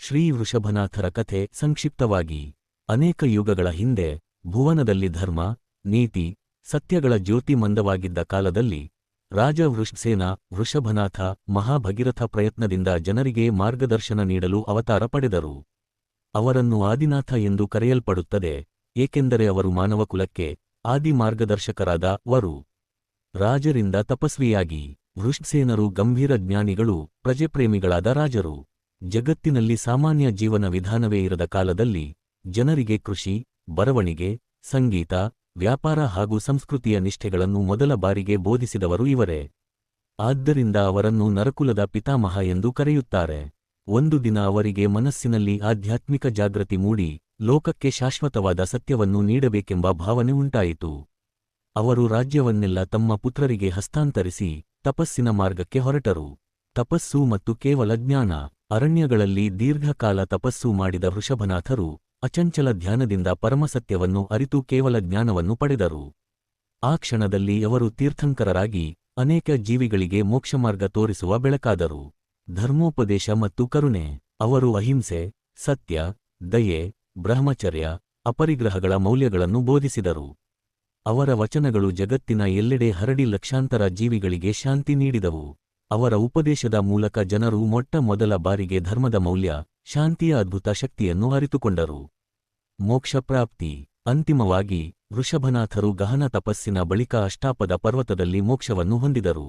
ಶ್ರೀ ವೃಷಭನಾಥರ ಕಥೆ ಸಂಕ್ಷಿಪ್ತವಾಗಿ. ಅನೇಕ ಯುಗಗಳ ಹಿಂದೆ ಭುವನದಲ್ಲಿ ಧರ್ಮ, ನೀತಿ, ಸತ್ಯಗಳ ಜ್ಯೋತಿ ಮಂದವಾಗಿದ್ದ ಕಾಲದಲ್ಲಿ ರಾಜ ವೃಷಸೇನ ವೃಷಭನಾಥ ಮಹಾಭಗೀರಥ ಪ್ರಯತ್ನದಿಂದ ಜನರಿಗೆ ಮಾರ್ಗದರ್ಶನ ನೀಡಲು ಅವತಾರ ಪಡೆದರು. ಅವರನ್ನು ಆದಿನಾಥ ಎಂದು ಕರೆಯಲ್ಪಡುತ್ತದೆ, ಏಕೆಂದರೆ ಅವರು ಮಾನವಕುಲಕ್ಕೆ ಆದಿ ಮಾರ್ಗದರ್ಶಕರಾದ ವರು. ರಾಜರಿಂದ ತಪಸ್ವಿಯಾಗಿ ವೃಷಸೇನರು ಗಂಭೀರ ಜ್ಞಾನಿಗಳು, ಪ್ರಜೆಪ್ರೇಮಿಗಳಾದ ರಾಜರು. ಜಗತ್ತಿನಲ್ಲಿ ಸಾಮಾನ್ಯ ಜೀವನ ವಿಧಾನವೇ ಇರದ ಕಾಲದಲ್ಲಿ ಜನರಿಗೆ ಕೃಷಿ, ಬರವಣಿಗೆ, ಸಂಗೀತ, ವ್ಯಾಪಾರ ಹಾಗೂ ಸಂಸ್ಕೃತಿಯ ನಿಷ್ಠೆಗಳನ್ನು ಮೊದಲ ಬಾರಿಗೆ ಬೋಧಿಸಿದವರು ಇವರೇ. ಆದ್ದರಿಂದ ಅವರನ್ನು ನರಕುಲದ ಪಿತಾಮಹ ಎಂದು ಕರೆಯುತ್ತಾರೆ. ಒಂದು ದಿನ ಅವರಿಗೆ ಮನಸ್ಸಿನಲ್ಲಿ ಆಧ್ಯಾತ್ಮಿಕ ಜಾಗೃತಿ ಮೂಡಿ ಲೋಕಕ್ಕೆ ಶಾಶ್ವತವಾದ ಸತ್ಯವನ್ನು ನೀಡಬೇಕೆಂಬ ಭಾವನೆ ಉಂಟಾಯಿತು. ಅವರು ರಾಜ್ಯವನ್ನೆಲ್ಲ ತಮ್ಮ ಪುತ್ರರಿಗೆ ಹಸ್ತಾಂತರಿಸಿ ತಪಸ್ಸಿನ ಮಾರ್ಗಕ್ಕೆ ಹೊರಟರು. ತಪಸ್ಸು ಮತ್ತು ಕೇವಲ ಜ್ಞಾನ. ಅರಣ್ಯಗಳಲ್ಲಿ ದೀರ್ಘಕಾಲ ತಪಸ್ಸು ಮಾಡಿದ ವೃಷಭನಾಥರು ಅಚಂಚಲ ಧ್ಯಾನದಿಂದ ಪರಮಸತ್ಯವನ್ನು ಅರಿತು ಕೇವಲ ಜ್ಞಾನವನ್ನು ಪಡೆದರು. ಆ ಕ್ಷಣದಲ್ಲಿ ಅವರು ತೀರ್ಥಂಕರರಾಗಿ ಅನೇಕ ಜೀವಿಗಳಿಗೆ ಮೋಕ್ಷಮಾರ್ಗ ತೋರಿಸುವ ಬೆಳಕಾದರು. ಧರ್ಮೋಪದೇಶ ಮತ್ತು ಕರುಣೆ. ಅವರು ಅಹಿಂಸೆ, ಸತ್ಯ, ದಯೆ, ಬ್ರಹ್ಮಚರ್ಯ, ಅಪರಿಗ್ರಹಗಳ ಮೌಲ್ಯಗಳನ್ನು ಬೋಧಿಸಿದರು. ಅವರ ವಚನಗಳು ಜಗತ್ತಿನ ಎಲ್ಲೆಡೆ ಹರಡಿ ಲಕ್ಷಾಂತರ ಜೀವಿಗಳಿಗೆ ಶಾಂತಿ ನೀಡಿದವು. ಅವರ ಉಪದೇಶದ ಮೂಲಕ ಜನರು ಮೊಟ್ಟ ಮೊದಲ ಬಾರಿಗೆ ಧರ್ಮದ ಮೌಲ್ಯ, ಶಾಂತಿಯ ಅದ್ಭುತ ಶಕ್ತಿಯನ್ನು ಅರಿತುಕೊಂಡರು. ಮೋಕ್ಷ ಪ್ರಾಪ್ತಿ. ಅಂತಿಮವಾಗಿ ವೃಷಭನಾಥರು ಗಹನ ತಪಸ್ಸಿನ ಬಳಿಕ ಅಷ್ಟಾಪದ ಪರ್ವತದಲ್ಲಿ ಮೋಕ್ಷವನ್ನು ಹೊಂದಿದರು.